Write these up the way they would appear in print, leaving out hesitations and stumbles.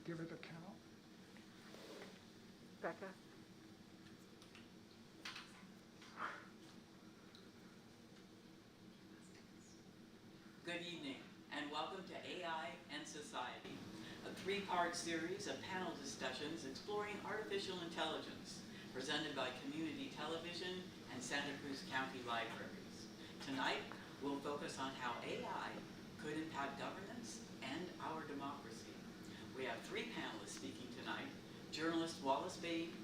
give it a count. Becca? Good evening, and welcome to AI and Society, a three-part series of panel discussions exploring artificial intelligence, presented by Community Television and Santa Cruz County Libraries. Tonight, we'll focus on how AI could impact governance and our democracy. We have three panelists speaking tonight: journalist Wallace Bain,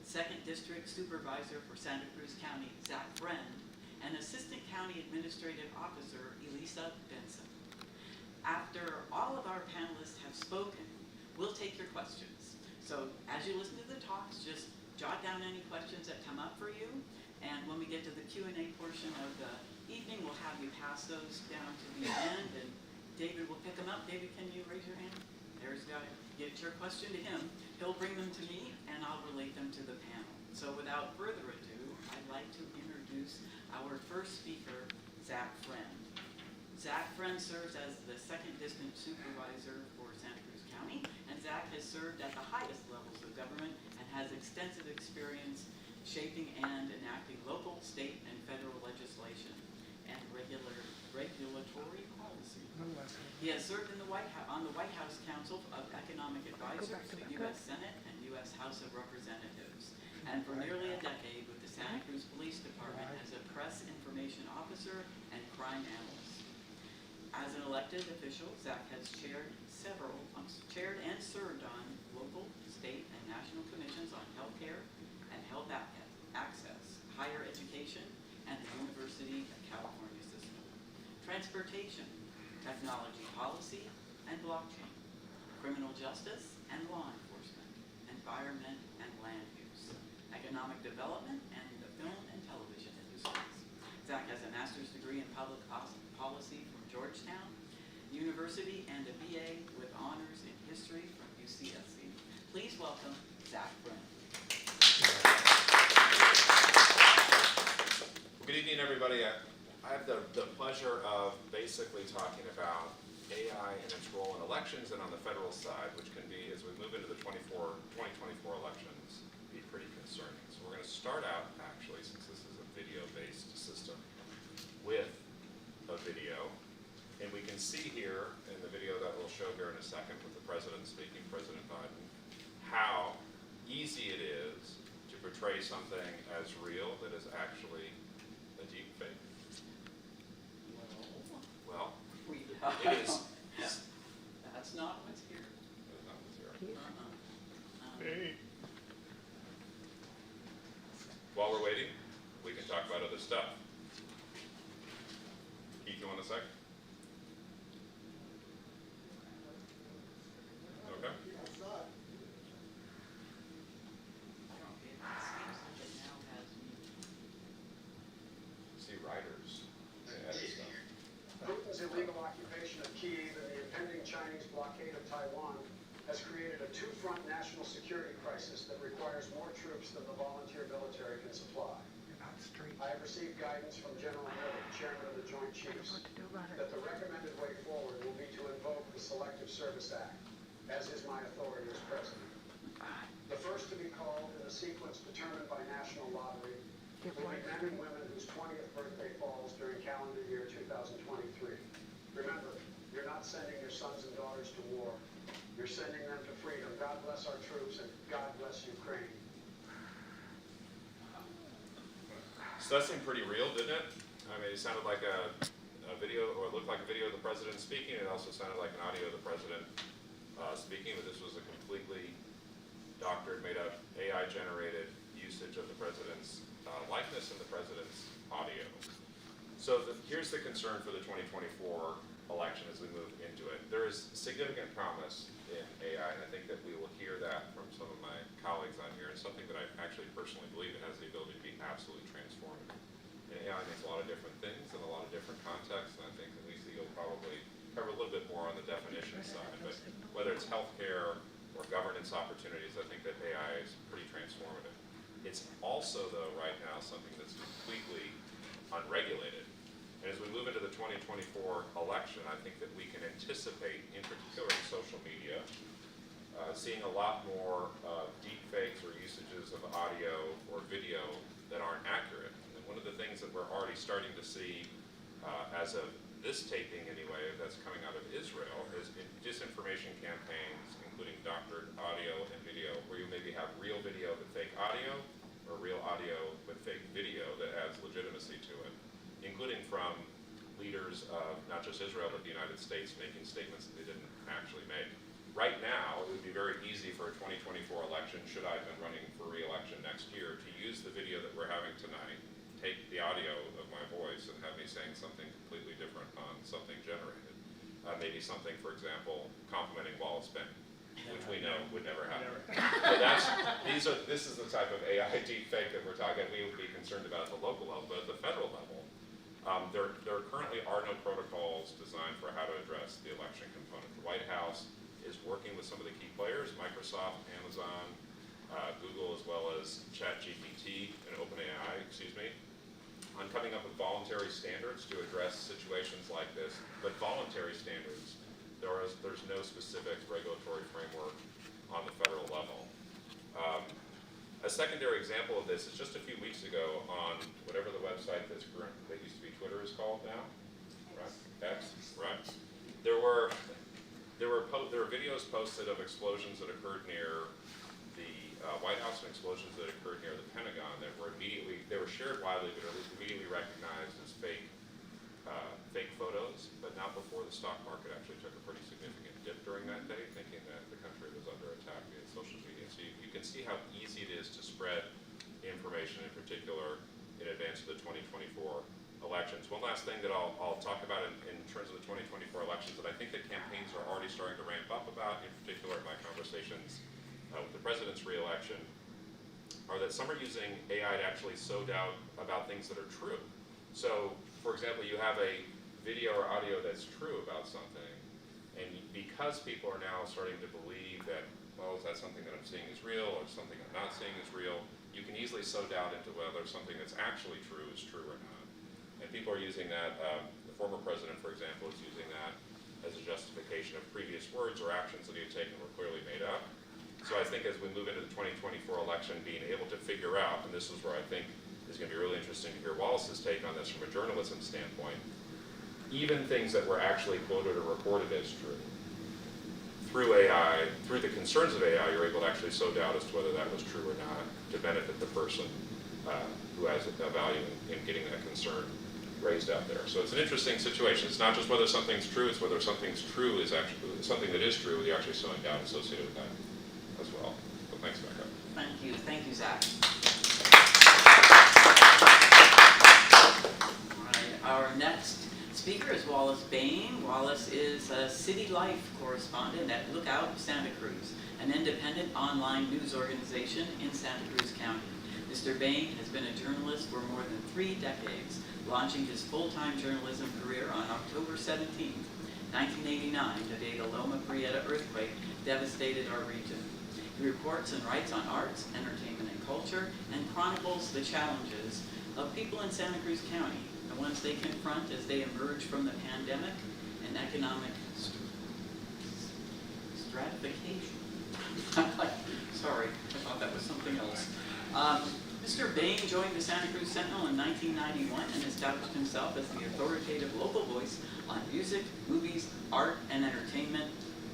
2nd District Supervisor for Santa Cruz County, Zach Friend, and Assistant County Administrative Officer, Elisa Benson. After all of our panelists have spoken, we'll take your questions. So as you listen to the talks, just jot down any questions that come up for you. And when we get to the Q&A portion of the evening, we'll have you pass those down to the end, and David will pick them up. David, can you raise your hand? There's the guy. Get your question to him. He'll bring them to me, and I'll relate them to the panel. So without further ado, I'd like to introduce our first speaker, Zach Friend. Zach Friend serves as the 2nd District Supervisor for Santa Cruz County, and Zach has served at the highest levels of government and has extensive experience shaping and enacting local, state, and federal legislation and regulatory policy. He has served in the on the White House Council of Economic Advisors, the U.S. Senate, and U.S. House of Representatives, and for nearly a decade with the Santa Cruz Police Department as a press information officer and crime analyst. As an elected official, Zach has chaired and served on local, state, and national commissions on healthcare and health access, higher education, and the University of California system, transportation, technology policy, and blockchain, criminal justice and law enforcement, environment and land use, economic development, and the film and television industries. Zach has a master's degree in public policy from Georgetown University and a BA with honors in history from UCSC. Please welcome Zach Friend. Good evening, everybody. I have the pleasure of basically talking about AI and its role in elections and on the federal side, which can be, as we move into the 2024 elections, be pretty concerning. So we're going to start out, actually, since this is a video-based system, with a video. And we can see here in the video that we'll show here in a second with the president speaking, President Biden, how easy it is to portray something as real that is actually a deep fake. Well, it is. That's not what's here. That is not what's here. Hey. While we're waiting, we can talk about other stuff. Keith, you want a sec? Okay. See riders. Putin's illegal occupation of Kyiv and the impending Chinese blockade of Taiwan has created a two-front national security crisis that requires more troops than the volunteer military can supply. You're not straight. I have received guidance from General Milley, Chairman of the Joint Chiefs, that the recommended way forward will be to invoke the Selective Service Act, as is my authority as President. The first to be called in a sequence determined by national lottery will be men and women whose 20th birthday falls during calendar year 2023. Remember, you're not sending your sons and daughters to war. You're sending them to freedom. God bless our troops and God bless Ukraine. So that seemed pretty real, didn't it? I mean, it sounded like a video, or it looked like a video of the president speaking. It also sounded like an audio of the president speaking, but this was a completely doctored, made up, AI-generated usage of the president's likeness and the president's audio. So here's the concern for the 2024 election as we move into it. There is significant promise in AI, and I think that we will hear that from some of my colleagues on here, and something that I actually personally believe it has the ability to be absolutely transformative. And AI means a lot of different things in a lot of different contexts, and I think that Lisa, you'll probably cover a little bit more on the definition side, but whether it's healthcare or governance opportunities, I think that AI is pretty transformative. It's also, though, right now, something that's completely unregulated. And as we move into the 2024 election, I think that we can anticipate, in particular in social media, seeing a lot more deep fakes or usages of audio or video that aren't accurate. And one of the things that we're already starting to see as of this taping anyway, that's coming out of Israel, is disinformation campaigns, including doctored audio and video, where you maybe have real video but fake audio, or real audio but fake video that adds legitimacy to it, including from leaders of not just Israel but the United States making statements that they didn't actually make. Right now, it would be very easy for a 2024 election, should I have been running for re-election next year, to use the video that we're having tonight, take the audio of my voice and have me saying something completely different on something generated. Maybe something, for example, complimenting Wallace Bean, which we know would never happen. So this is the type of AI deepfake that we're talking. We would be concerned about at the local level, but at the federal level, there currently are no protocols designed for how to address the election component. The White House is working with some of the key players, Microsoft, Amazon, Google, as well as ChatGPT and OpenAI, on coming up with voluntary standards to address situations like this. But voluntary standards, there's no specific regulatory framework on the federal level. A secondary example of this is just a few weeks ago on whatever the website that used to be Twitter is called now, right? X, right? There were videos posted of explosions that occurred near the White House and explosions that occurred near the Pentagon that were shared widely, but at least immediately recognized as fake photos, but not before the stock market actually took a pretty significant dip during that day, thinking that the country was under attack via social media. So you can see how easy it is to spread information, in particular, in advance of the 2024 elections. One last thing that I'll talk about in terms of the 2024 elections that I think that campaigns are already starting to ramp up about, in particular in my conversations with the president's re-election, are that some are using AI to actually sow doubt about things that are true. So, for example, you have a video or audio that's true about something, and because people are now starting to believe that, well, is that something that I'm seeing is real, or something I'm not seeing is real, you can easily sow doubt into whether something that's actually true is true or not. And people are using that, the former president, for example, is using that as a justification of previous words or actions that he had taken were clearly made up. So I think as we move into the 2024 election, being able to figure out, and this is where I think is going to be really interesting to hear Wallace's take on this from a journalism standpoint, even things that were actually quoted or reported as true, through AI, through the concerns of AI, you're able to actually sow doubt as to whether that was true or not to benefit the person who has a value in getting that concern raised out there. So it's an interesting situation. It's not just whether something's true, it's whether something's true is actually something that is true, you're actually sowing doubt associated with that as well. So thanks, Becca. Thank you, Zach. All right, our next speaker is Wallace Bean. Wallace is a city life correspondent at Lookout Santa Cruz, an independent online news organization in Santa Cruz County. Mr. Bean has been a journalist for more than 3 decades, launching his full-time journalism career on October 17, 1989, the day the Loma Prieta earthquake devastated our region. He reports and writes on arts, entertainment, and culture, and chronicles the challenges of people in Santa Cruz County, the ones they confront as they emerge from the pandemic and economic stratification. Sorry, I thought that was something else. Mr. Bain joined the Santa Cruz Sentinel in 1991 and established himself as the authoritative local voice on music, movies, art, and entertainment,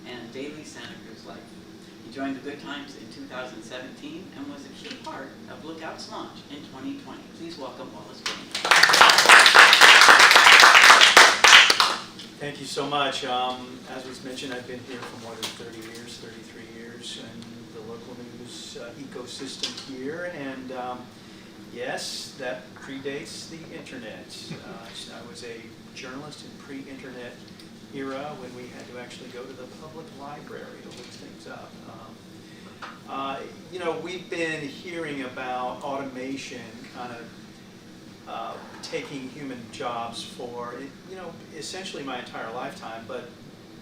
and daily Santa Cruz life. He joined the Good Times in 2017 and was a key part of Lookout's launch in 2020. Please welcome Wallace Bean. Thank you so much. As was mentioned, I've been here for more than 30 years, 33 years in the local news ecosystem here. And yes, that predates the internet. I was a journalist in pre-internet era when we had to actually go to the public library to look things up. We've been hearing about automation kind of taking human jobs for, essentially my entire lifetime, but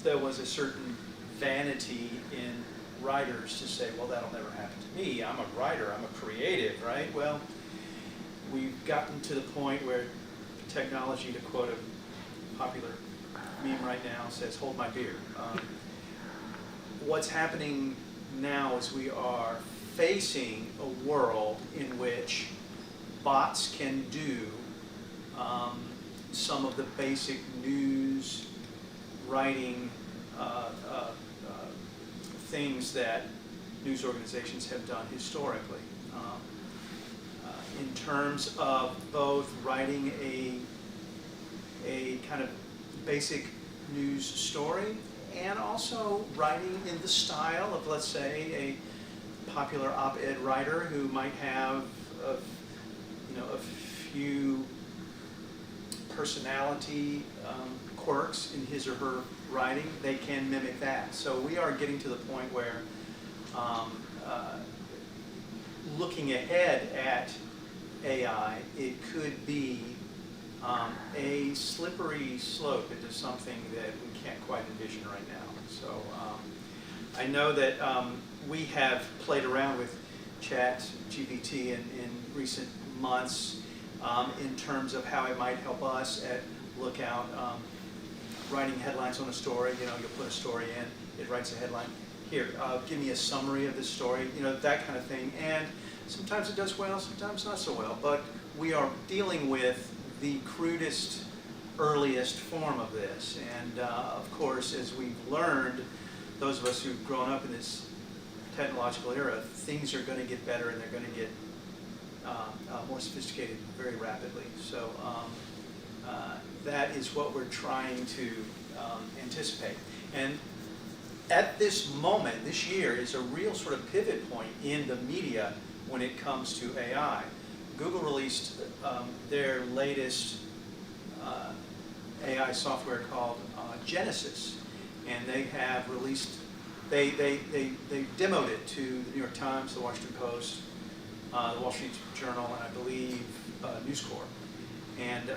there was a certain vanity in writers to say, well, that'll never happen to me. I'm a writer, I'm a creative, right? Well, we've gotten to the point where technology, to quote a popular meme right now, says, hold my beer. What's happening now is we are facing a world in which bots can do some of the basic news writing things that news organizations have done historically. In terms of both writing a kind of basic news story and also writing in the style of, let's say, a popular op-ed writer who might have a few personality quirks in his or her writing. They can mimic that. So we are getting to the point where looking ahead at AI, it could be a slippery slope into something that we can't quite envision right now. So I know that we have played around with ChatGPT in recent months in terms of how it might help us at Lookout writing headlines on a story. You know, you'll put a story in, it writes a headline. Here, give me a summary of this story, you know, that kind of thing. And sometimes it does well, sometimes not so well. But we are dealing with the crudest, earliest form of this. And of course, as we've learned, those of us who've grown up in this technological era, things are going to get better and they're going to get more sophisticated very rapidly. So that is what we're trying to anticipate. And at this moment, this year is a real sort of pivot point in the media when it comes to AI. Google released their latest AI software called Genesis, and they have released, they demoed it to the New York Times, the Washington Post, the Wall Street Journal, and I believe News Corp. And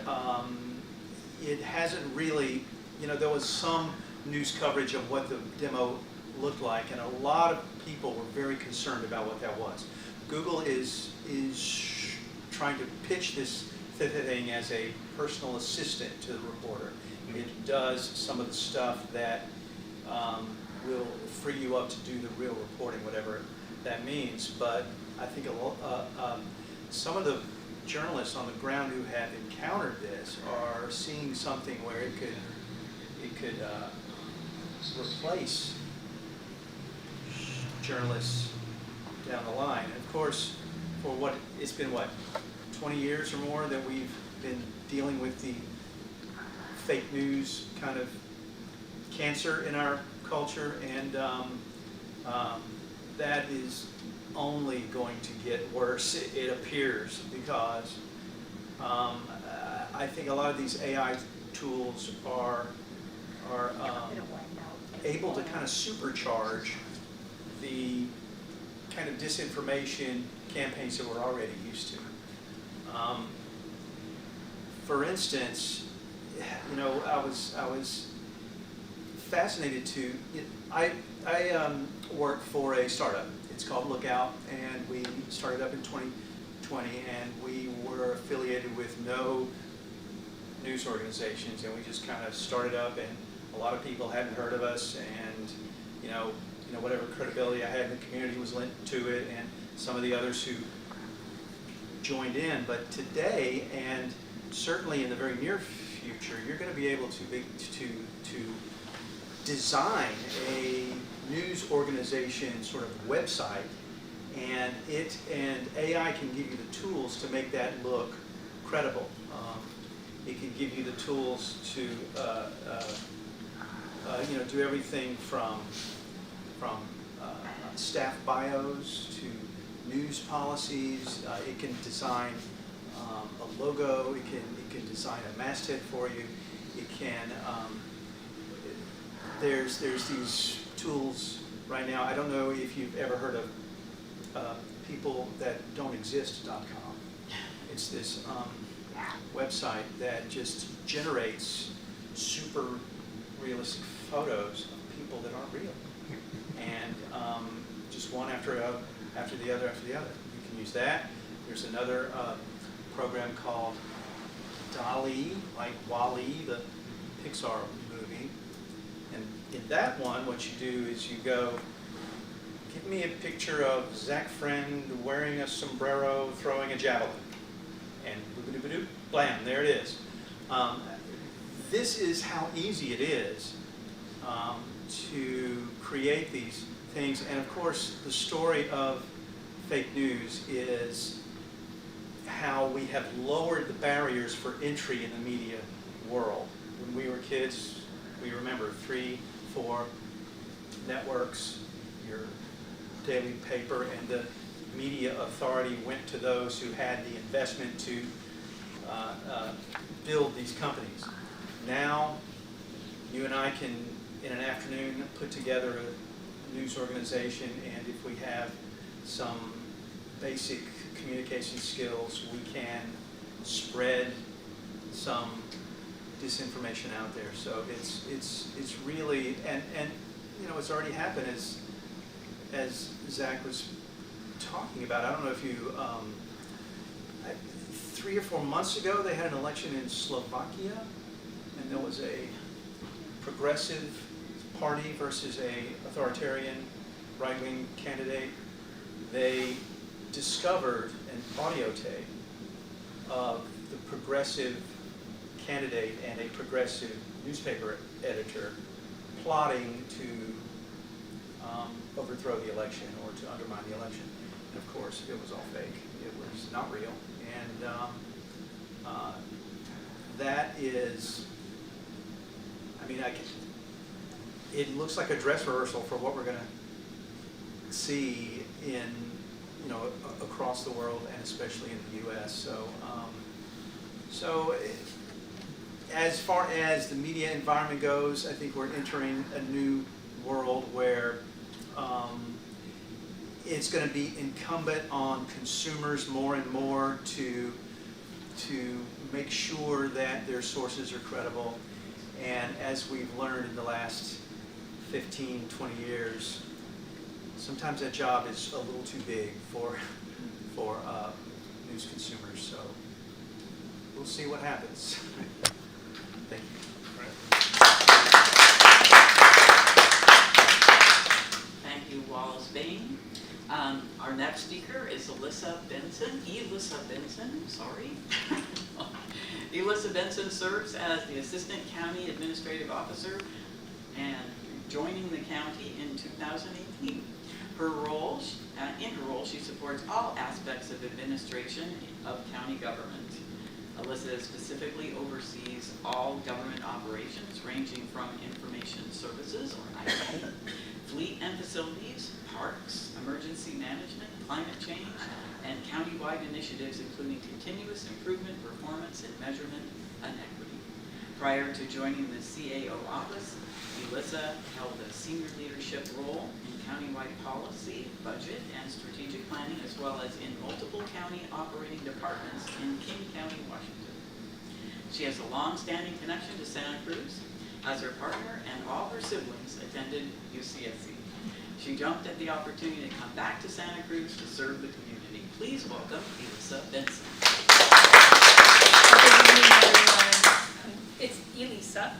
it hasn't really, you know, there was some news coverage of what the demo looked like, and a lot of people were very concerned about what that was. Google is trying to pitch this thing as a personal assistant to the reporter. It does some of the stuff that will free you up to do the real reporting, whatever that means. But I think some of the journalists on the ground who have encountered this are seeing something where it could replace journalists down the line. And of course, for what it's been, 20 years or more that we've been dealing with the fake news kind of cancer in our culture, and that is only going to get worse, it appears, because I think a lot of these AI tools are able to kind of supercharge the kind of disinformation campaigns that we're already used to. For instance, you know, I was fascinated to, I work for a startup. It's called Lookout, and we started up in 2020, and we were affiliated with no news organizations, and we just kind of started up, and a lot of people hadn't heard of us, and you know whatever credibility I had in the community was linked to it, and some of the others who joined in. But today, and certainly in the very near future, you're going to be able to design a news organization sort of website, and AI can give you the tools to make that look credible. It can give you the tools to do everything from staff bios to news policies. It can design a logo. It can design a masthead for you. It can. There's these tools right now. I don't know if you've ever heard of peoplethatdontexist.com. It's this website that just generates super realistic photos of people that aren't real, and just one after the other. You can use that. There's another program called DALL-E, like WALL-E, the Pixar movie. And in that one, what you do is you go give me a picture of Zach Friend wearing a sombrero, throwing a javelin. And boop-a-doop-a-doop, blam, there it is. This is how easy it is to create these things. And of course, the story of fake news is how we have lowered the barriers for entry in the media world. When we were kids, we remember 3, 4 networks, your daily paper, and the media authority went to those who had the investment to build these companies. Now, you and I can, in an afternoon, put together a news organization, and if we have some basic communication skills, we can spread some disinformation out there. So it's really, and you know, it's already happened, as Zach was talking about. I don't know if you 3 or 4 months ago, they had an election in Slovakia, and there was a progressive party versus a authoritarian right-wing candidate. They discovered an audio tape of the progressive candidate and a progressive newspaper editor plotting to overthrow the election or to undermine the election. And of course, it was all fake. It was not real. And that is, I mean, it looks like a dress rehearsal for what we're going to see in, you know, across the world and especially in the U.S. So as far as the media environment goes, I think we're entering a new world where it's going to be incumbent on consumers more and more to make sure that their sources are credible. And as we've learned in the last 15, 20 years, sometimes that job is a little too big for news consumers. So we'll see what happens. Thank you. Thank you, Wallace Bain. Our next speaker is Elissa Benson. Sorry. Elissa Benson serves as the Assistant County Administrative Officer and joining the county in 2018. In her role, she supports all aspects of administration of county government. Elissa specifically oversees all government operations ranging from information services, or IT, fleet and facilities, parks, emergency management, climate change, and countywide initiatives including continuous improvement, performance, and measurement, and equity. Prior to joining the CAO office, Elissa held a senior leadership role in countywide policy, budget, and strategic planning, as well as in multiple county operating departments in King County, Washington. She has a long-standing connection to Santa Cruz, as her partner and all her siblings attended UCSC. She jumped at the opportunity to come back to Santa Cruz to serve the community. Please welcome Elissa Benson. Good evening, everyone. It's Elissa.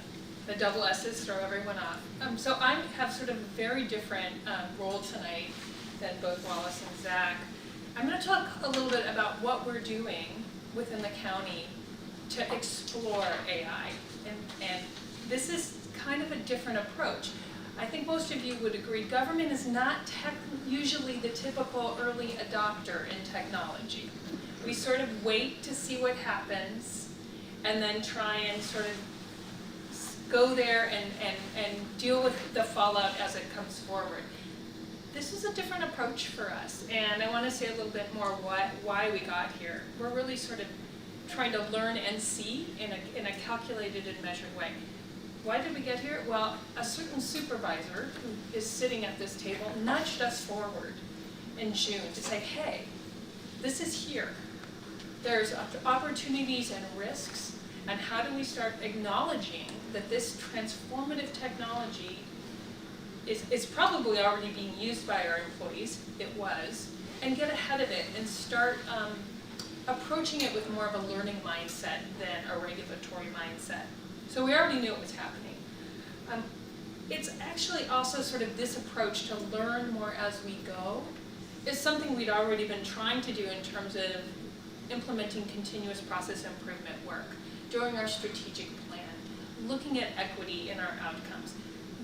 The double S's throw everyone off. So I have sort of a very different role tonight than both Wallace and Zach. I'm going to talk a little bit about what we're doing within the county to explore AI. And this is kind of a different approach. I think most of you would agree, government is not usually the typical early adopter in technology. We sort of wait to see what happens and then try and sort of go there and deal with the fallout as it comes forward. This is a different approach for us, and I want to say a little bit more why we got here. We're really sort of trying to learn and see in a calculated and measured way. Why did we get here? Well, a certain supervisor who is sitting at this table nudged us forward in June to say, hey, this is here. There's opportunities and risks, and how do we start acknowledging that this transformative technology is probably already being used by our employees, it was, and get ahead of it and start approaching it with more of a learning mindset than a regulatory mindset. So we already knew it was happening. it's actually also sort of this approach to learn more as we go is something we'd already been trying to do in terms of implementing continuous process improvement work, doing our strategic plan, looking at equity in our outcomes,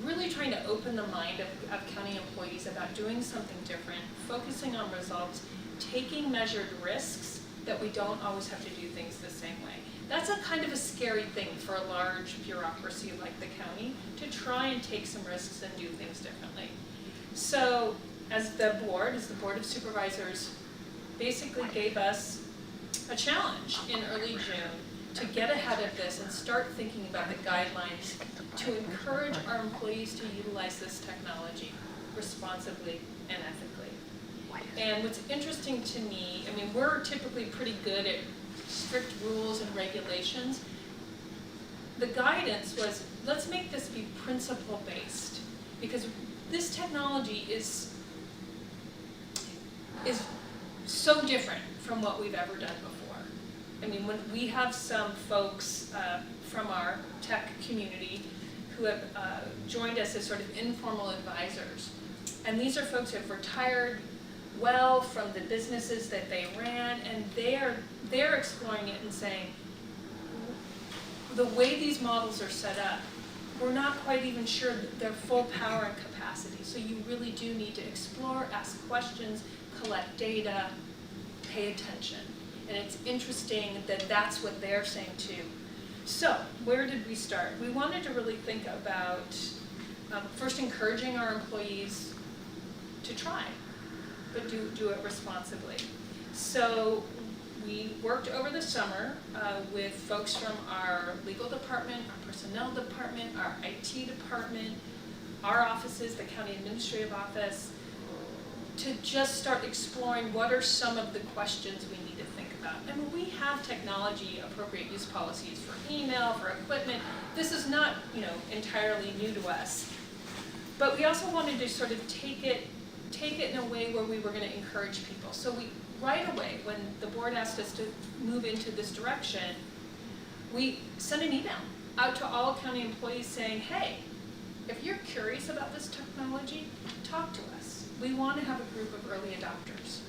really trying to open the mind of county employees about doing something different, focusing on results, taking measured risks that we don't always have to do things the same way. That's a kind of a scary thing for a large bureaucracy like the county, to try and take some risks and do things differently. So as the Board of Supervisors basically gave us a challenge in early June to get ahead of this and start thinking about the guidelines to encourage our employees to utilize this technology responsibly and ethically. And what's interesting to me, I mean, we're typically pretty good at strict rules and regulations. The guidance was, let's make this be principle-based, because this technology is so different from what we've ever done before. I mean, when we have some folks from our tech community who have joined us as sort of informal advisors, and these are folks who have retired well from the businesses that they ran, and they're exploring it and saying, the way these models are set up, we're not quite even sure that their full power and capacity. So you really do need to explore, ask questions, collect data, pay attention. And it's interesting that that's what they're saying too. So where did we start? We wanted to really think about first encouraging our employees to try, but do it responsibly. So we worked over the summer with folks from our legal department, our personnel department, our IT department, our offices, the county administrative office, to just start exploring what are some of the questions we need to think about. I mean, we have technology appropriate use policies for email, for equipment. This is not, entirely new to us. But we also wanted to sort of take it in a way where we were going to encourage people. So we, right away, when the board asked us to move into this direction, we sent an email out to all county employees saying, hey, if you're curious about this technology, talk to us. We want to have a group of early adopters.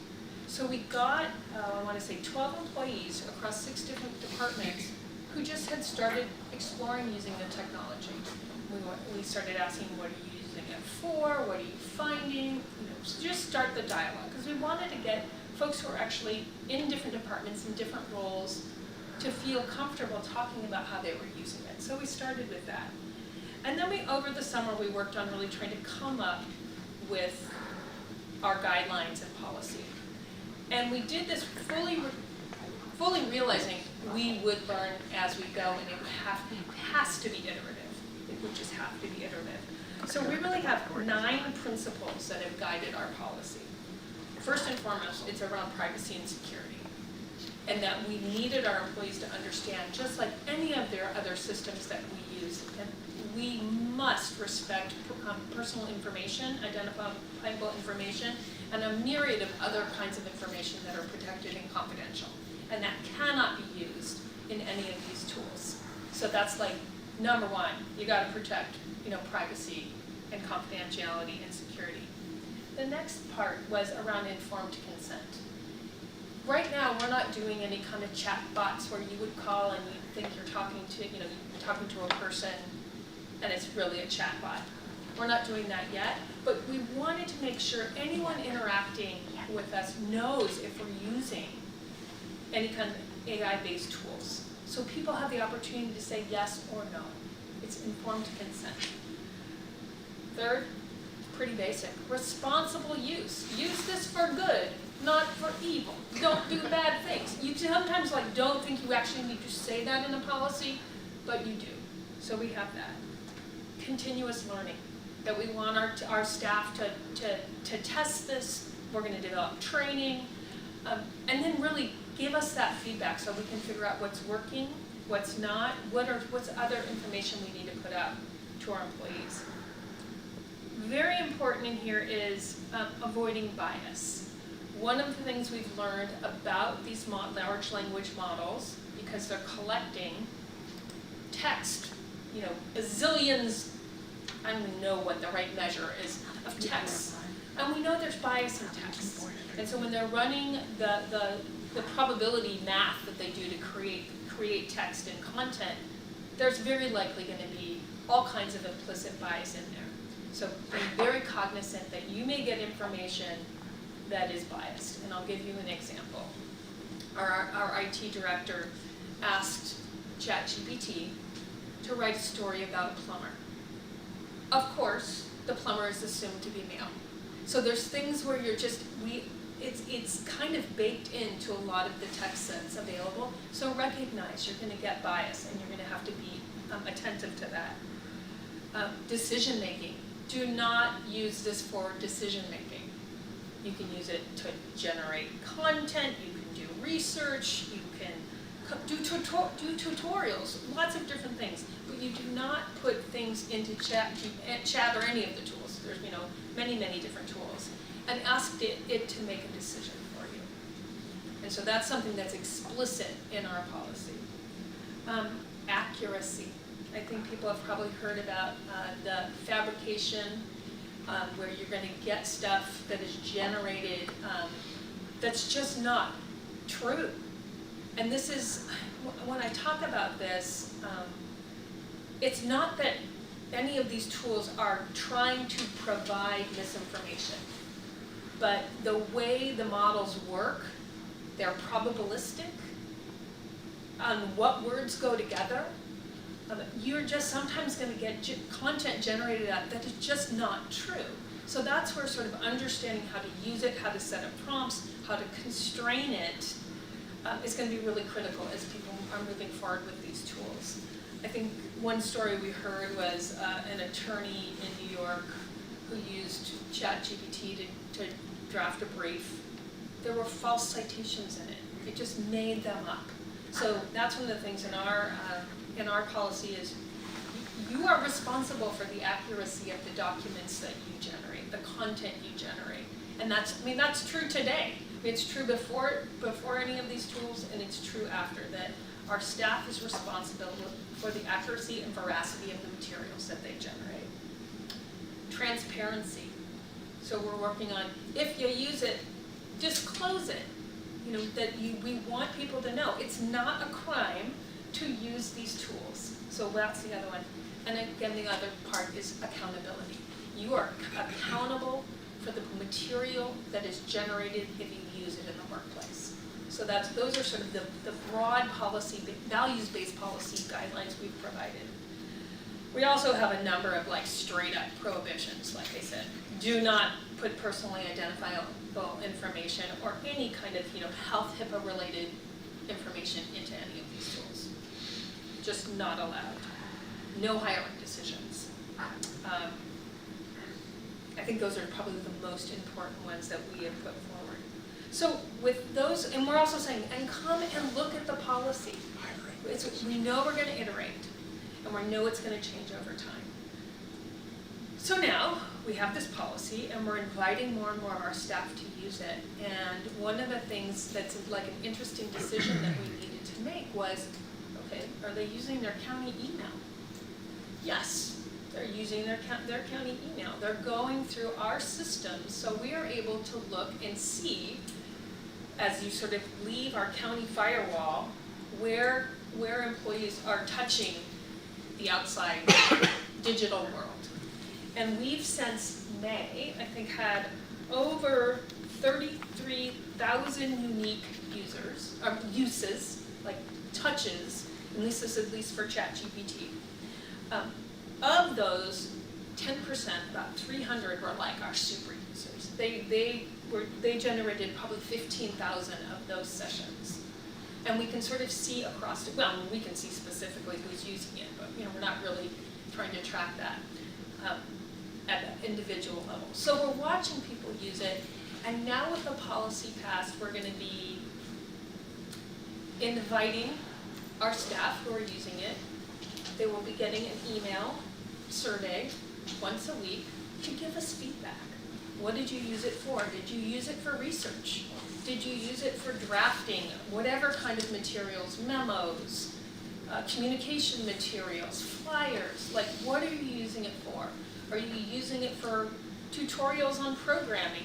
So we got, I want to say 12 employees across 6 different departments who just had started exploring using the technology. We started asking, what are you using it for? What are you finding? So just start the dialogue, because we wanted to get folks who are actually in different departments, in different roles, to feel comfortable talking about how they were using it. So we started with that. And then over the summer, we worked on really trying to come up with our guidelines and policy. And we did this fully realizing we would learn as we go, and it has to be iterative. It would just have to be iterative. So we really have 9 principles that have guided our policy. First and foremost, it's around privacy and security. And that we needed our employees to understand, just like any of their other systems that we use, and we must respect personal information, identifiable information, and a myriad of other kinds of information that are protected and confidential. And that cannot be used in any of these tools. So that's like number 1, you gotta protect, privacy and confidentiality and security. The next part was around informed consent. Right now, we're not doing any kind of chat bots where you would call and you think you're talking to a person and it's really a chat bot. We're not doing that yet, but we wanted to make sure anyone interacting with us knows if we're using any kind of AI-based tools. So people have the opportunity to say yes or no. It's informed consent. Third, pretty basic, responsible use. Use this for good, not for evil. Don't do bad things. You sometimes don't think you actually need to say that in a policy, but you do. So we have that. Continuous learning, that we want our staff to test this. We're going to develop training, and then really give us that feedback so we can figure out what's working, what's not, what's other information we need to put out to our employees. Very important in here is avoiding bias. One of the things we've learned about these large language models, because they're collecting text, bazillions I don't even know what the right measure is of text. And we know there's bias in text. And so when they're running the probability math that they do to create text and content, there's very likely going to be all kinds of implicit bias in there. So being very cognizant that you may get information that is biased. And I'll give you an example. Our IT director asked ChatGPT to write a story about a plumber. Of course, the plumber is assumed to be male. So there's things where you're just, it's kind of baked into a lot of the text that's available. So recognize you're going to get bias and you're going to have to be attentive to that. Decision making. Do not use this for decision making. You can use it to generate content, you can do research, you can do tutorials, lots of different things. But you do not put things into chat or any of the tools. There's many different tools. And ask it to make a decision for you. And so that's something that's explicit in our policy. Accuracy. I think people have probably heard about the fabrication where you're going to get stuff that is generated that's just not true. And this is, when I talk about this, it's not that any of these tools are trying to provide misinformation, but the way the models work, they're probabilistic on what words go together. You're just sometimes going to get content generated out that is just not true. So that's where sort of understanding how to use it, how to set up prompts, how to constrain it is going to be really critical as people are moving forward with these tools. I think one story we heard was an attorney in New York who used ChatGPT to draft a brief. There were false citations in it. It just made them up. So that's one of the things in our policy is you are responsible for the accuracy of the documents that you generate, the content you generate. And that's true today. It's true before any of these tools, and it's true after, that our staff is responsible for the accuracy and veracity of the materials that they generate. Transparency. So we're working on, if you use it, disclose it. We want people to know it's not a crime to use these tools. So that's the other one. And again, the other part is accountability. You are accountable for the material that is generated if you use it in the workplace. So those are sort of the broad policy, values-based policy guidelines we've provided. We also have a number of straight up prohibitions, like I said. Do not put personally identifiable information or any kind of health HIPAA related information into any of these tools. Just not allowed. No hiring decisions. I think those are probably the most important ones that we have put forward. So with those, and we're also saying, and come and look at the policy. We know we're going to iterate, and we know it's going to change over time. So now we have this policy, and we're inviting more and more of our staff to use it. And one of the things that's like an interesting decision that we needed to make was, okay, are they using their county email? Yes. They're using their county email. They're going through our systems, so we are able to look and see, as you sort of leave our county firewall, where employees are touching the outside digital world. And we've since May, I think, had over 33,000 unique uses, like touches, and this is at least for ChatGPT. Of those, 10%, about 300 were like our super users. They generated probably 15,000 of those sessions. And we can sort of see across, we can see specifically who's using it, but we're not really trying to track that at an individual level. So we're watching people use it, and now with the policy passed, we're going to be inviting our staff who are using it. They will be getting an email survey once a week to give us feedback. What did you use it for? Did you use it for research? Did you use it for drafting whatever kind of materials, memos, communication materials, flyers, like what are you using it for? Are you using it for tutorials on programming?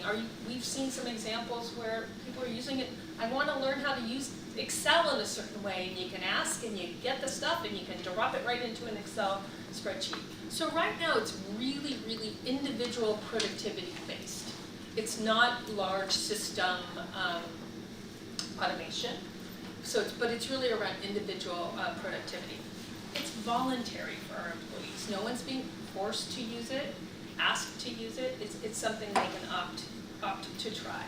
We've seen some examples where people are using it, I want to learn how to use Excel in a certain way, and you can ask and you get the stuff and you can drop it right into an Excel spreadsheet. So right now it's really, really individual productivity based. It's not large system automation. But it's really around individual productivity. It's voluntary for our employees. No one's being forced to use it, asked to use it. It's something they can opt to try.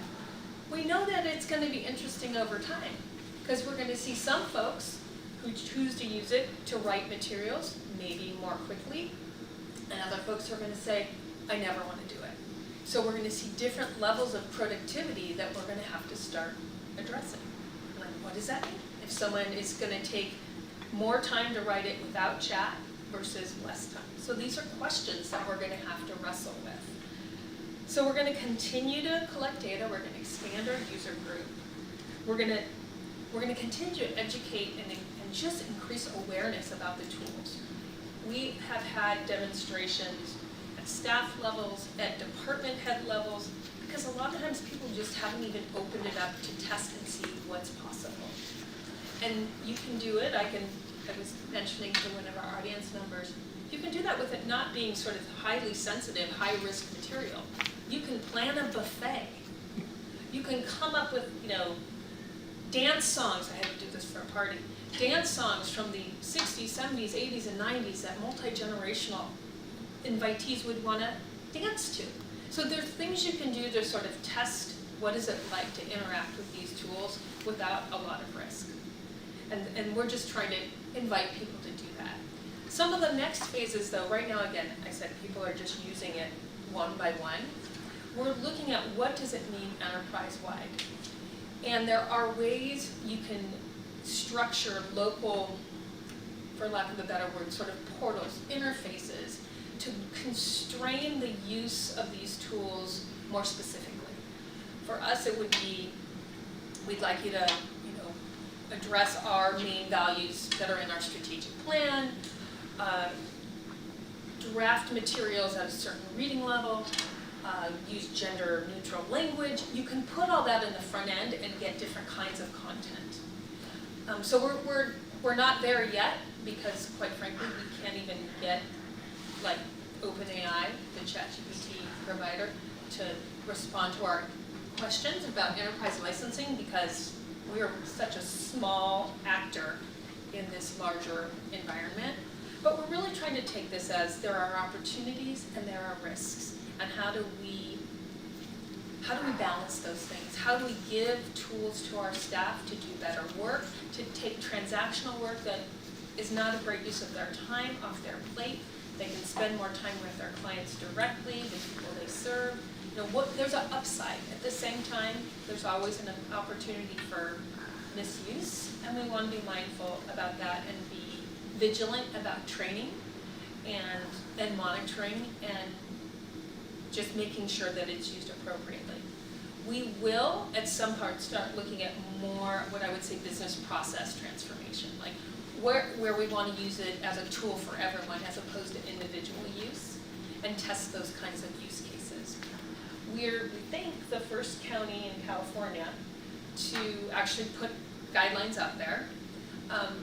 We know that it's going to be interesting over time because we're going to see some folks who choose to use it to write materials, maybe more quickly, and other folks are going to say, I never want to do it. So we're going to see different levels of productivity that we're going to have to start addressing. Like, what does that mean? If someone is going to take more time to write it without chat versus less time. So these are questions that we're going to have to wrestle with. So we're going to continue to collect data. We're going to expand our user group. We're going to continue to educate and just increase awareness about the tools. We have had demonstrations at staff levels, at department head levels, because a lot of times people just haven't even opened it up to test and see what's possible. And you can do it. I was mentioning to one of our audience members, you can do that with it not being sort of highly sensitive, high-risk material. You can plan a buffet. You can come up with, dance songs. I had to do this for a party. Dance songs from the 60s, 70s, 80s, and 90s that multi-generational invitees would want to dance to. So there's things you can do to sort of test what is it like to interact with these tools without a lot of risk. And we're just trying to invite people to do that. Some of the next phases, though, right now, again, I said people are just using it one by one. We're looking at what does it mean enterprise-wide. And there are ways you can structure local, for lack of a better word, sort of portals, interfaces, to constrain the use of these tools more specifically. For us, it would be, we'd like you to, address our main values that are in our strategic plan, draft materials at a certain reading level, use gender neutral language. You can put all that in the front end and get different kinds of content. So we're not there yet because, quite frankly, we can't even get like OpenAI, the ChatGPT provider, to respond to our questions about enterprise licensing because we are such a small actor in this larger environment. But we're really trying to take this as there are opportunities and there are risks. And how do we balance those things? How do we give tools to our staff to do better work, to take transactional work that is not a great use of their time off their plate? They can spend more time with their clients directly, the people they serve. There's an upside. At the same time, there's always an opportunity for misuse, and we want to be mindful about that and be vigilant about training and monitoring and just making sure that it's used appropriately. We will, at some part, start looking at more what I would say business process transformation, like where we want to use it as a tool for everyone as opposed to individual use, and test those kinds of use cases. We think the first county in California to actually put guidelines out there.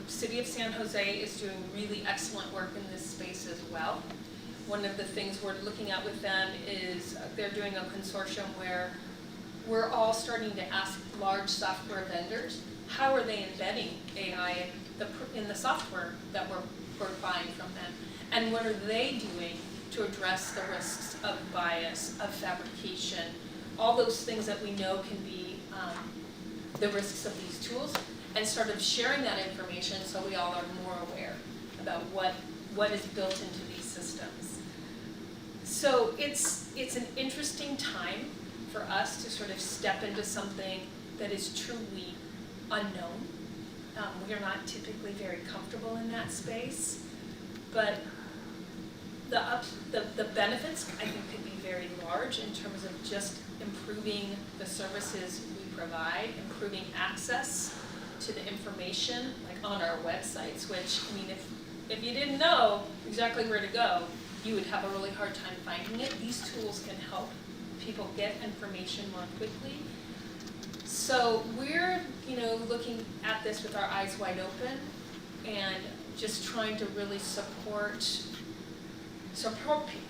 City of San Jose is doing really excellent work in this space as well. One of the things we're looking at with them is they're doing a consortium where we're all starting to ask large software vendors, how are they embedding AI in the software that we're buying from them? And what are they doing to address the risks of bias, of fabrication, all those things that we know can be the risks of these tools, and sort of sharing that information so we all are more aware about what is built into these systems. So it's an interesting time for us to sort of step into something that is truly unknown. We are not typically very comfortable in that space, but the benefits I think could be very large in terms of just improving the services we provide, improving access to the information, like on our websites, which, I mean, if you didn't know exactly where to go, you would have a really hard time finding it. These tools can help people get information more quickly. So we're, looking at this with our eyes wide open and just trying to really support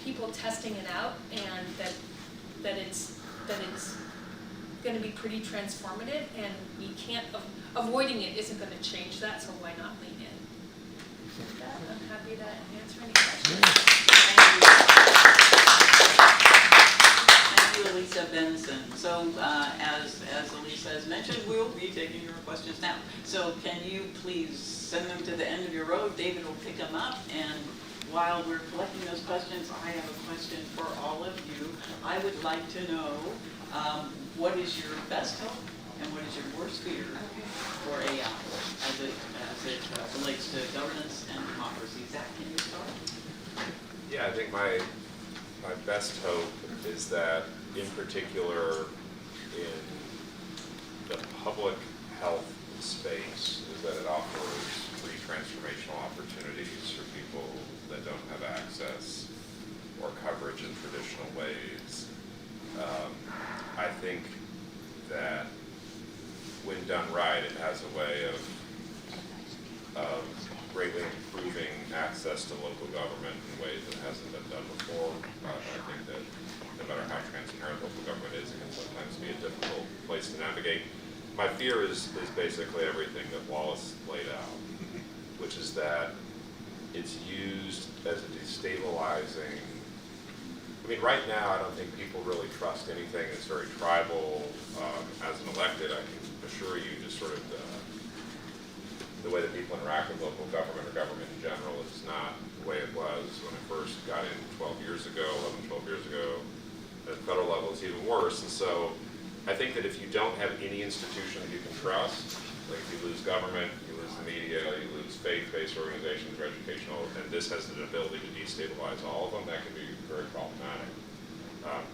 people testing it out, and that it's going to be pretty transformative, and we can't, avoiding it isn't going to change that, so why not lean in? With that, I'm happy to answer any questions. Thank you, Elisa Benson. So, as Elisa has mentioned, we'll be taking your questions now. So, can you please send them to the end of your road? David will pick them up, and while we're collecting those questions, I have a question for all of you. I would like to know, what is your best hope and what is your worst fear for AI as it relates to governance and democracy? Zach, can you start? Yeah, I think my best hope is that, in particular, in the public health space, is that it offers free transformational opportunities for people that don't have access or coverage in traditional ways. I think that when done right, it has a way of greatly improving access to local government in ways that hasn't been done before. I think that no matter how transparent local government is, it can sometimes be a difficult place to navigate. My fear is basically everything that Wallace laid out, which is that it's used as a destabilizing. I mean, right now, I don't think people really trust anything that's very tribal. As an elected, I can assure you, just sort of the way that people interact with local government or government in general is not the way it was when I first got in 12 years ago. At the federal level, it's even worse. And so I think that if you don't have any institution that you can trust, like if you lose government, you lose the media, you lose faith-based organizations or educational, and this has the ability to destabilize all of them, that can be very problematic.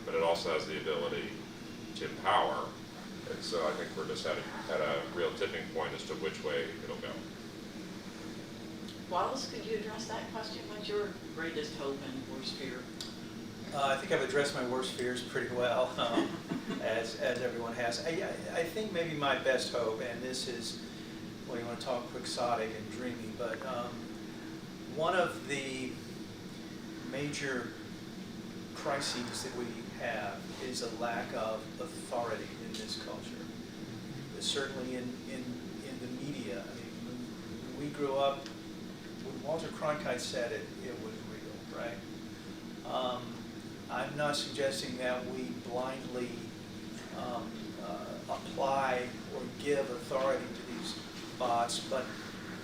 But it also has the ability to empower. And so I think we're just at a real tipping point as to which way it'll go. Wallace, could you address that question? What's your greatest hope and worst fear? I think I've addressed my worst fears pretty well, as everyone has. I think maybe my best hope, and this is, well, you want to talk quixotic and dreamy, but one of the major crises that we have is a lack of authority in this culture. Certainly in the media. I mean, when we grew up, when Walter Cronkite said it, it was real, right? I'm not suggesting that we blindly apply or give authority to these bots, but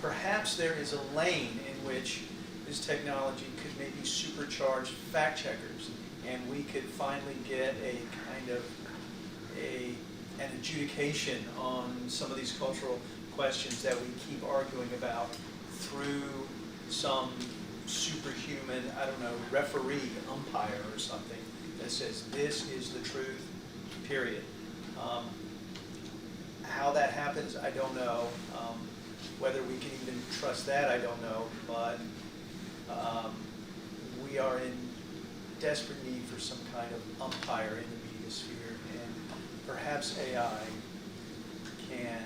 perhaps there is a lane in which this technology could maybe supercharge fact checkers, and we could finally get a kind of an adjudication on some of these cultural questions that we keep arguing about through some superhuman, I don't know, referee, umpire or something that says this is the truth, period. How that happens, I don't know. Whether we can even trust that, I don't know. But we are in desperate need for some kind of umpire in the media sphere, and perhaps AI can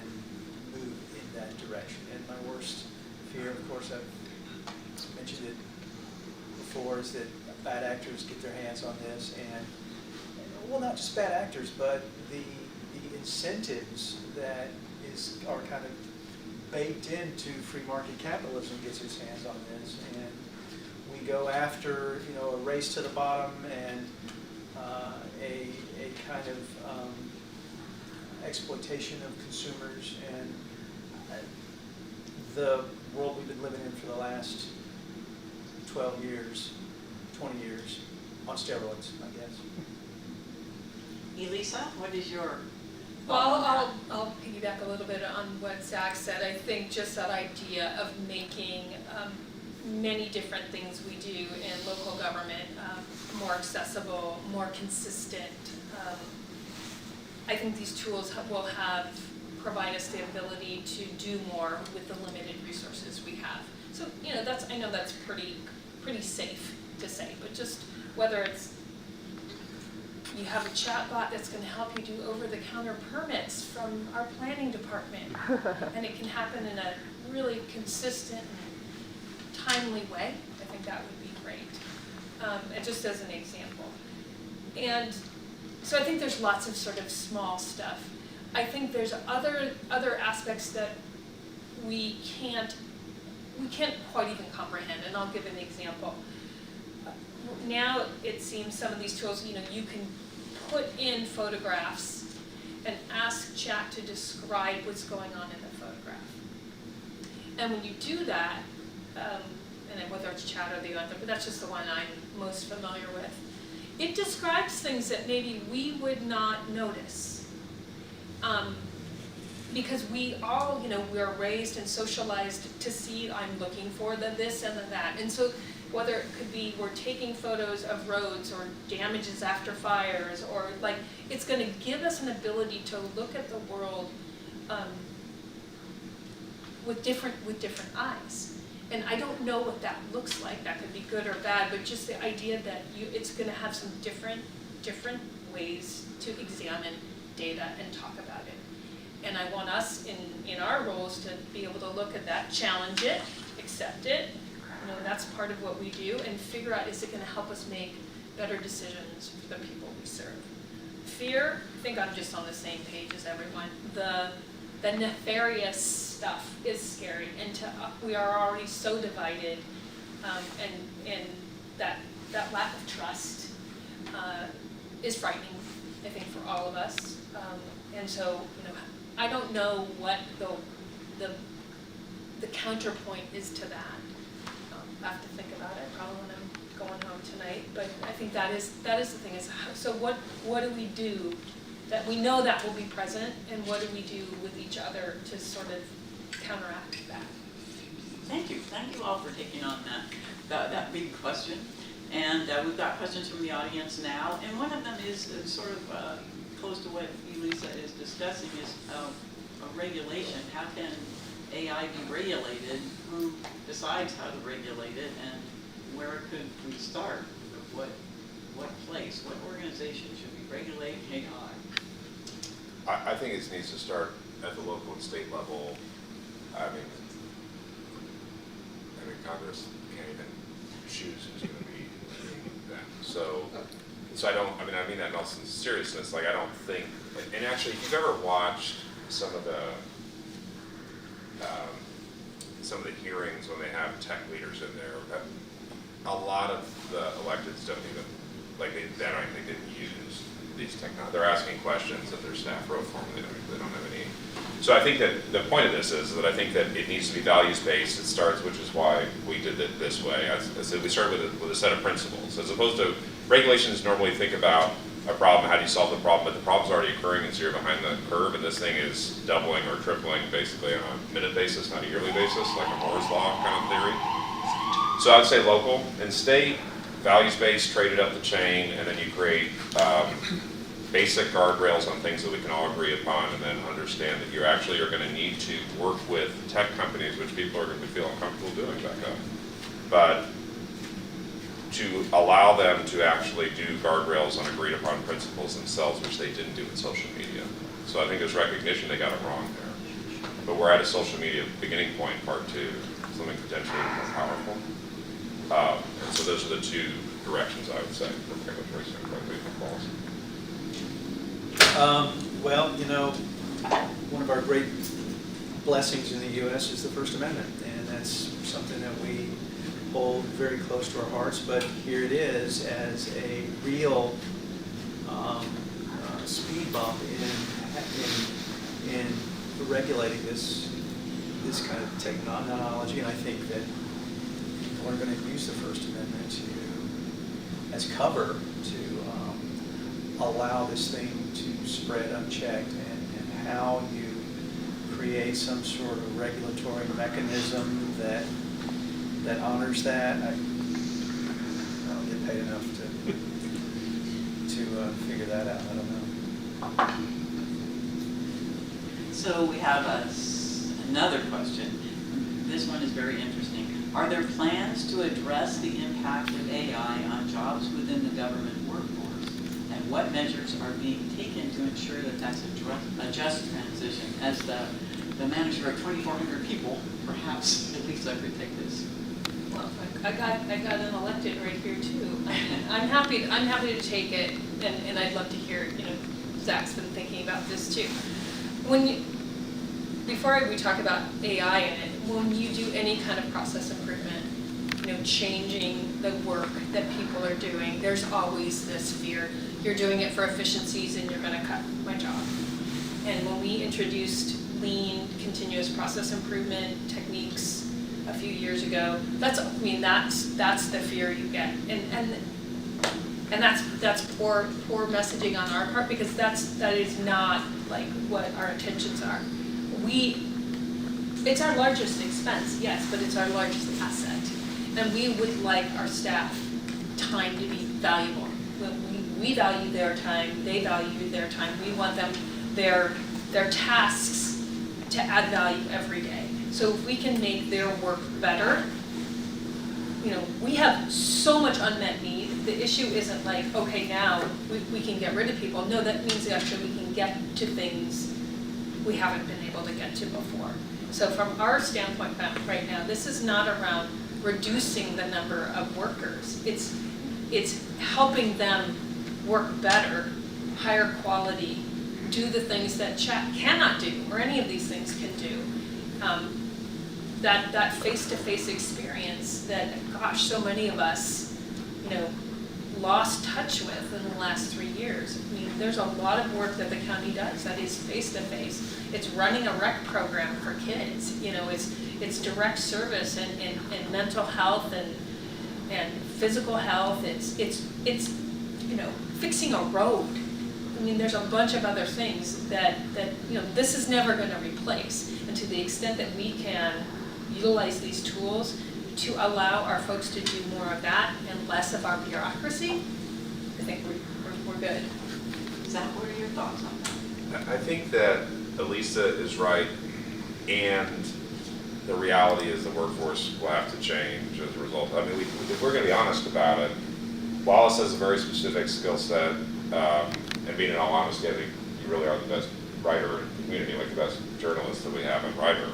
move in that direction. And my worst fear, of course, I've mentioned it before, is that bad actors get their hands on this, and well, not just bad actors, but the incentives that are kind of baked into free market capitalism gets its hands on this, and we go after, a race to the bottom and a kind of exploitation of consumers, and the world we've been living in for the last 12 years, 20 years, on steroids, I guess. Elisa, what is your? Well, I'll piggyback a little bit on what Zach said. I think just that idea of making many different things we do in local government more accessible, more consistent. I think these tools will have provide us the ability to do more with the limited resources we have. So, you know, I know that's pretty safe to say, but just whether it's you have a chat bot that's going to help you do over-the-counter permits from our planning department, and it can happen in a really consistent and timely way, I think that would be great. And just as an example. And so I think there's lots of sort of small stuff. I think there's other aspects that we can't quite even comprehend, and I'll give an example. Now it seems some of these tools, you know, you can put in photographs and ask chat to describe what's going on in the photograph. And when you do that, and then whether it's chat or the other, but that's just the one I'm most familiar with, it describes things that maybe we would not notice. Because we all, you know, we're raised and socialized to see, I'm looking for the this and the that. And so whether it could be we're taking photos of roads or damages after fires, or like, it's going to give us an ability to look at the world with different eyes. And I don't know what that looks like. That could be good or bad, but just the idea that it's going to have some different ways to examine data and talk about it. And I want us in our roles to be able to look at that, challenge it, accept it. You know, that's part of what we do, and figure out, is it going to help us make better decisions for the people we serve. Fear, I think I'm just on the same page as everyone. The nefarious stuff is scary, and we are already so divided, and that lack of trust is frightening, I think, for all of us. And so, you know, I don't know what the counterpoint is to that. I have to think about it probably when I'm going home tonight. But I think that is the thing. Is so what do we do that we know that will be present, and what do we do with each other to sort of counteract that? Thank you all for taking on that big question. And we've got questions from the audience now, and one of them is sort of close to what Elisa is discussing, is a regulation. How can AI be regulated? Who decides how to regulate it, and where could we start? What place, what organization should we regulate AI? I think it needs to start at the local and state level. I mean Congress can't even choose who's going to be them. So I mean that in all seriousness. Like, I don't think, and actually, if you've ever watched some of the hearings when they have tech leaders in there, a lot of the electeds don't even, like, they didn't use these technologies. They're asking questions that their staff wrote for them. They don't have any. So I think that the point of this is that I think that it needs to be values-based. It starts, which is why we did it this way. I said we started with a set of principles, as opposed to regulations normally think about a problem, how do you solve the problem, but the problem's already occurring, and so you're behind the curve, and this thing is doubling or tripling basically on a minute basis, not a yearly basis, like a Moore's Law kind of theory. So I'd say local and state, values-based, traded up the chain, and then you create basic guardrails on things that we can all agree upon, and then understand that you actually are going to need to work with tech companies, which people are going to feel uncomfortable doing back up. But to allow them to actually do guardrails on agreed upon principles themselves, which they didn't do with social media. So I think there's recognition they got it wrong there. But we're at a social media beginning point, part two, something potentially more powerful. And so those are the two directions I would say for regulatory standpoint. Well, you know, one of our great blessings in the U.S. is the First Amendment, and that's something that we hold very close to our hearts. But here it is as a real speed bump in regulating this kind of technology, and I think that people are going to use the First Amendment as cover to allow this thing to spread unchecked, and how you create some sort of regulatory mechanism that honors that. I don't get paid enough to figure that out. I don't know. So we have another question. This one is very interesting. Are there plans to address the impact of AI on jobs within the government workforce? And what measures are being taken to ensure that that's a just transition? As the manager of 2,400 people, perhaps at least I could take this. Well, I got an elected right here too. I'm happy to take it, and I'd love to hear, Zach's been thinking about this too. Before we talk about AI in it, when you do any kind of process improvement, changing the work that people are doing, there's always this fear. You're doing it for efficiencies and you're gonna cut my job. And when we introduced lean, continuous process improvement techniques a few years ago, that's the fear you get. And that's poor messaging on our part, because that is not like what our intentions are. It's our largest expense, yes, but it's our largest asset. And we would like our staff time to be valuable. We value their time, they value their time. We want them, their tasks to add value every day. So if we can make their work better, we have so much unmet need. The issue isn't like, okay, now we can get rid of people. No, that means actually we can get to things we haven't been able to get to before. So from our standpoint right now, this is not around reducing the number of workers. It's helping them work better, higher quality, do the things that chat cannot do, or any of these things can do. That face-to-face experience that, gosh, so many of us, lost touch with in the last 3 years. I mean, there's a lot of work that the county does that is face-to-face. It's running a rec program for kids. It's direct service and mental health and physical health. It's fixing a road. I mean, there's a bunch of other things that this is never going to replace. And to the extent that we can utilize these tools to allow our folks to do more of that and less of our bureaucracy, I think we're good. Zach, what are your thoughts on that? I think that Elisa is right, and the reality is the workforce will have to change as a result. I mean, if we're going to be honest about it, Wallace has a very specific skill set, and being in all honesty, I think you really are the best writer in the community, like the best journalist that we have and writer.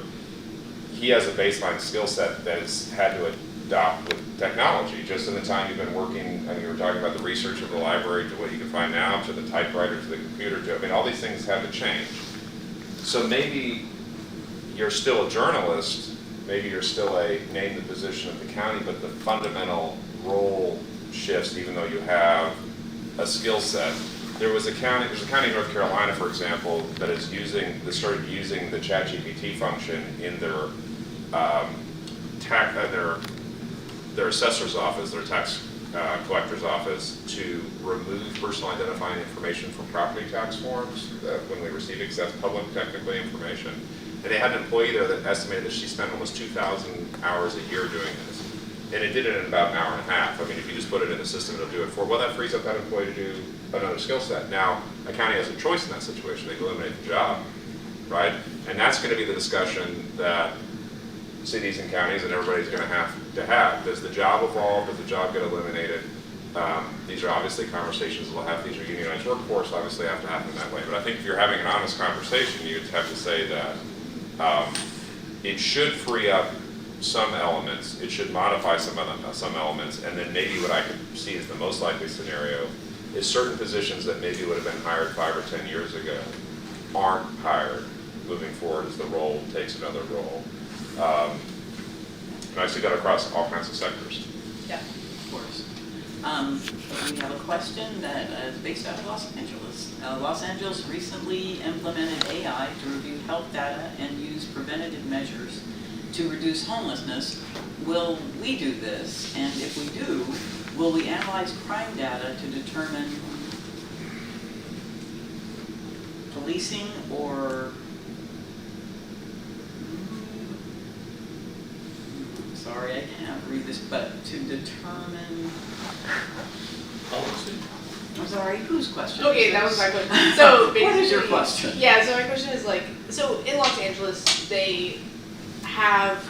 He has a baseline skill set that has had to adopt with technology. Just in the time you've been working, and you were talking about the research of the library to what you can find now, to the typewriter, to the computer, all these things have to change. So maybe you're still a journalist, maybe you're still named the position of the county, but the fundamental role shifts even though you have a skill set. There's a county in North Carolina, for example, that started using the ChatGPT function in their assessor's office, their tax collector's office, to remove personal identifying information from property tax forms when we receive it, because that's public, technically, information. And they had an employee there that estimated that she spent almost 2,000 hours a year doing this. And it did it in about an hour and a half. I mean, if you just put it in the system, it'll do it for, well, that frees up that employee to do another skill set. Now, a county has a choice in that situation. They can eliminate the job, right? And that's going to be the discussion that cities and counties and everybody's going to have. Does the job evolve? Does the job get eliminated? These are obviously conversations we'll have. These are unionized workforce, obviously have to happen that way. But I think if you're having an honest conversation, you'd have to say that it should free up some elements, it should modify some elements, and then maybe what I could see as the most likely scenario is certain positions that maybe would have been hired 5 or 10 years ago aren't hired moving forward as the role takes another role. And I see that across all kinds of sectors. Yeah, of course. We have a question that is based out of Los Angeles. Los Angeles recently implemented AI to review health data and use preventative measures to reduce homelessness. Will we do this? And if we do, will we analyze crime data to determine policing or sorry, I can't read this, but to determine Policy? I'm sorry, whose question? Okay, that was my question. So What is your basically- question? Yeah, so my question is like, So in Los Angeles, they have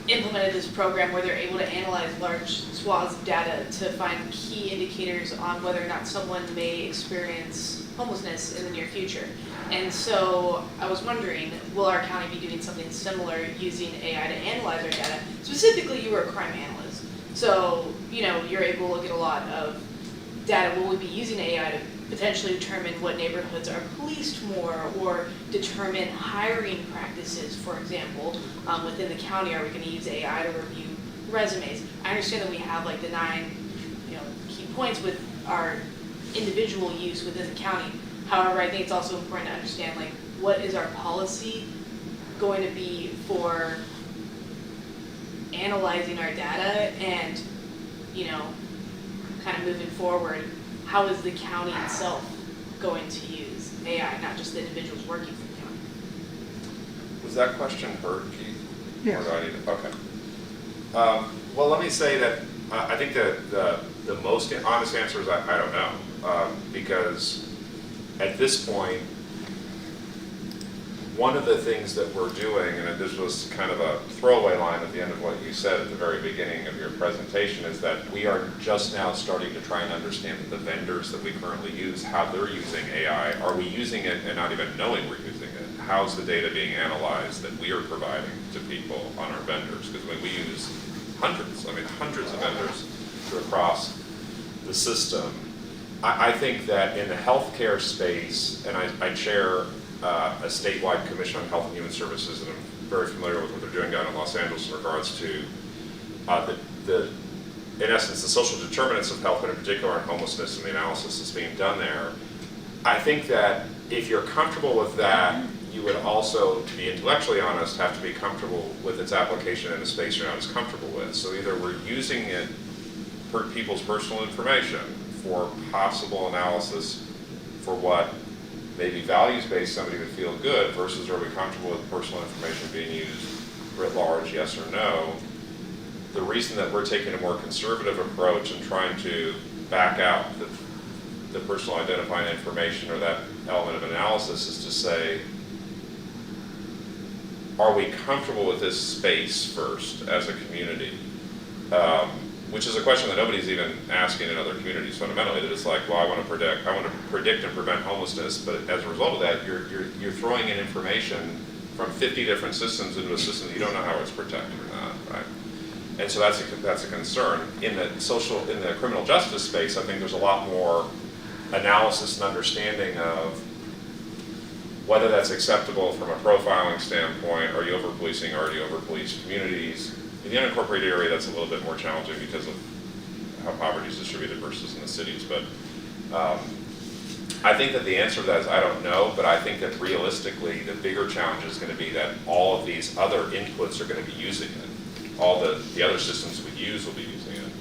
implemented this program where they're able to analyze large swaths of data to find key indicators on whether or not someone may experience homelessness in the near future. And so I was wondering, will our county be doing something similar using AI to analyze our data? Specifically, you were a crime analyst. So, you know, you're able to look at a lot of data. Will we be using AI to potentially determine what neighborhoods are policed more, or determine hiring practices, for example, within the county? Are we going to use AI to review resumes? I understand that we have like the 9, key points with our individual use within the county. However, I think it's also important to understand like what is our policy going to be for analyzing our data, and kind of moving forward, how is the county itself going to use AI, not just the individuals working for the county? Was that question heard, Keith? Yes. Or do I need to, okay. Well, let me say that I think that the most honest answer is I don't know. Because at this point, one of the things that we're doing, and this was kind of a throwaway line at the end of what you said at the very beginning of your presentation, is that we are just now starting to try and understand the vendors that we currently use, how they're using AI. Are we using it and not even knowing we're using it? How's the data being analyzed that we are providing to people on our vendors? Because when we use hundreds of vendors across the system. I think that in the healthcare space, and I chair a statewide commission on health and human services, and I'm very familiar with what they're doing down in Los Angeles in regards to in essence, the social determinants of health, but in particular on homelessness and the analysis that's being done there. I think that if you're comfortable with that, you would also, to be intellectually honest, have to be comfortable with its application in a space you're not as comfortable with. So either we're using it for people's personal information, for possible analysis, for what maybe values-based somebody would feel good, versus are we comfortable with personal information being used writ large, yes or no. The reason that we're taking a more conservative approach and trying to back out the personal identifying information or that element of analysis is to say, are we comfortable with this space first as a community? Which is a question that nobody's even asking in other communities fundamentally, that it's like, well, I want to predict and prevent homelessness, but as a result of that, you're throwing in information from 50 different systems into a system that you don't know how it's protected or not, right? And so that's a concern. In the criminal justice space, I think there's a lot more analysis and understanding of whether that's acceptable from a profiling standpoint. Are you over-policing? Are you over-policed communities? In the unincorporated area, that's a little bit more challenging because of how poverty is distributed versus in the cities. But I think that the answer to that is I don't know, but I think that realistically, the bigger challenge is going to be that all of these other inputs are going to be using it. All the other systems we use will be using it.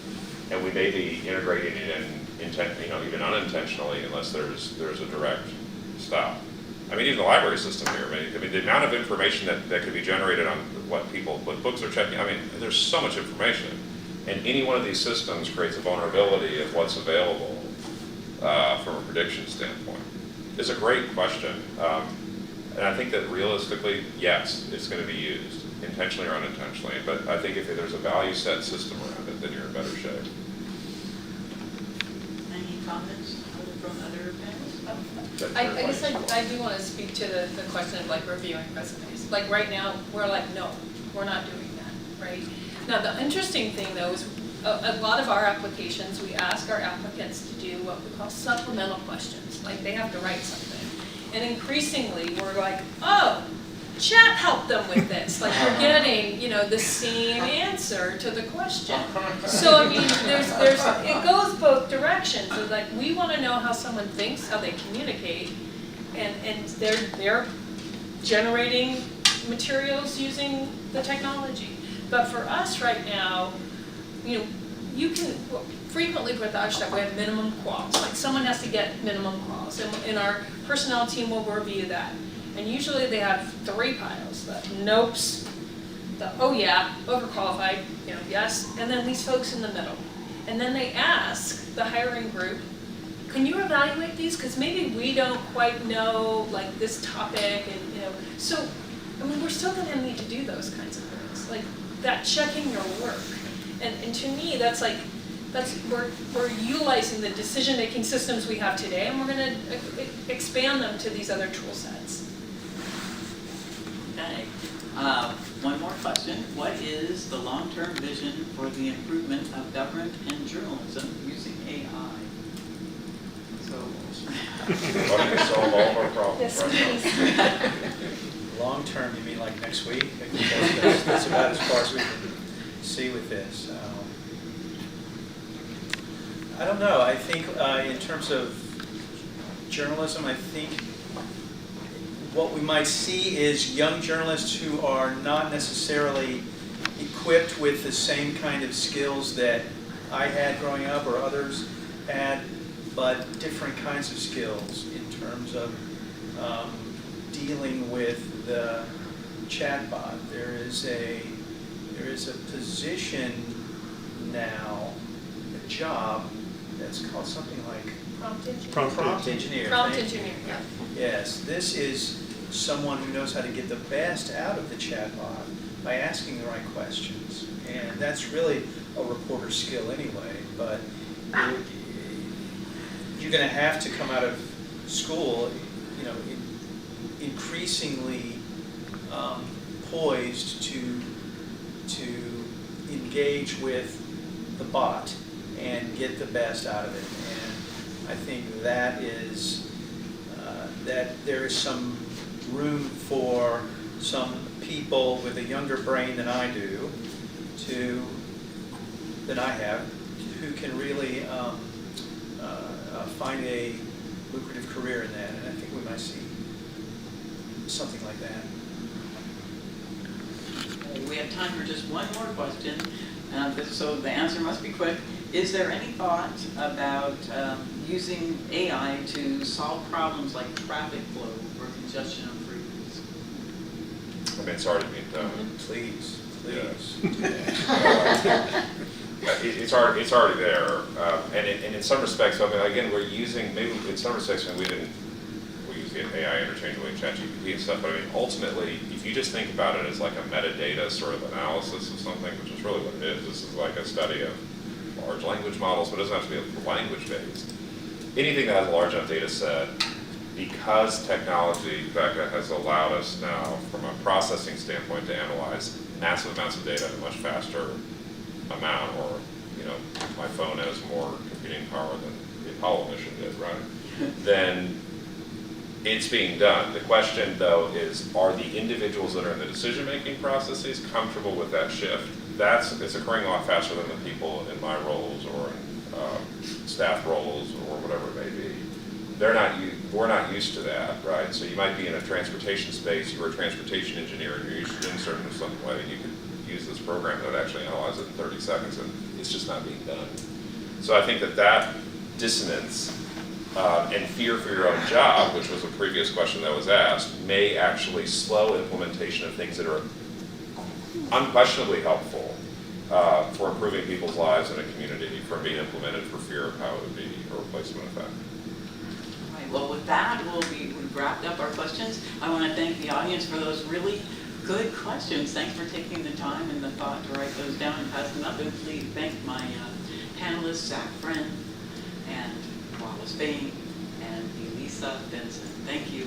And we may be integrating it in even unintentionally, unless there's a direct stop. I mean, even the library system here, I mean the amount of information that could be generated on what books are checking, I mean, there's so much information. And any one of these systems creates a vulnerability of what's available from a prediction standpoint. It's a great question. And I think that realistically, yes, it's going to be used, intentionally or unintentionally. But I think if there's a value set system around it, then you're in better shape. Any comments from other panels? I guess I do want to speak to the question of like reviewing resumes. Like right now, we're like, no, we're not doing that, right? Now the interesting thing though is a lot of our applications, we ask our applicants to do what we call supplemental questions. Like they have to write something. And increasingly we're like, oh, chat helped them with this. Like we're getting, the same answer to the question. So I mean, it goes both directions. It's like we want to know how someone thinks, how they communicate, and they're generating materials using the technology. But for us right now, you can frequently with our stuff, we have minimum quals. Like someone has to get minimum quals, and our personnel team will review that. And usually they have 3 piles: the nopes, the oh yeah, overqualified, yes, and then these folks in the middle. And then they ask the hiring group, can you evaluate these? Because maybe we don't quite know, like, this topic and, you know, so, I mean, we're still gonna need to do those kinds of things, like, that checking your work. And to me, that's like, we're utilizing the decision-making systems we have today, and we're gonna expand them to these other tool sets. Okay. One more question. What is the long-term vision for the improvement of government and journalism using AI? So, Why don't you solve all of our problems Yes, right now? please. Long term, you mean like next week? That's about as far as we can see with this. I don't know. I think in terms of journalism, I think what we might see is young journalists who are not necessarily equipped with the same kind of skills that I had growing up or others had, but different kinds of skills in terms of dealing with the chatbot. There is a position now, a job that's called something like prompt engineer. Prompt Thank you. engineer, yeah. Yes, this is someone who knows how to get the best out of the chatbot by asking the right questions. And that's really a reporter's skill anyway, but you're going to have to come out of school, you know, increasingly poised to engage with the bot and get the best out of it. And I think that is that there is some room for some people with a younger brain than I do, than I have, who can really find a lucrative career in that. And I think we might see something like that. we have time for just one more question, so the answer must be quick. Is there any thought about using AI to solve problems like traffic flow or congestion on freeways? I mean, it's already being done. Please, Yeah. It's already there, and in some respects, I mean, again, we're using, maybe in some respects, we use the AI interchangeably in ChatGPT and stuff, but I mean, ultimately, if you just think about it as like a metadata sort of analysis of something, which is really what it is, this is like a study of large language models, but it doesn't have to be language-based. Anything that has a large enough data set, because technology, Becca, has allowed us now, from a processing standpoint, to analyze massive amounts of data at a much faster amount, or, you know, my phone has more computing power than the Apollo mission did, right? Then it's being done. The question, though, is, are the individuals that are in the decision-making processes comfortable with that shift? It's occurring a lot faster than the people in my roles or in staff roles or whatever it may be. We're not used to that, right? So you might be in a transportation space, you're a transportation engineer, and you're used to doing certain in some way, and you could use this program that would actually analyze it in 30 seconds, and it's just not being done. So I think that dissonance and fear for your own job, which was a previous question that was asked, may actually slow implementation of things that are unquestionably helpful for improving people's lives in a community from being implemented for fear of how it would be a replacement effect. All right, well, with that, we've wrapped up our questions. I want to thank the audience for those really good questions. Thanks for taking the time and the thought to write those down and pass them up. And please thank my panelists, Zach Friend and Wallace Bain and Elisa Benson. Thank you.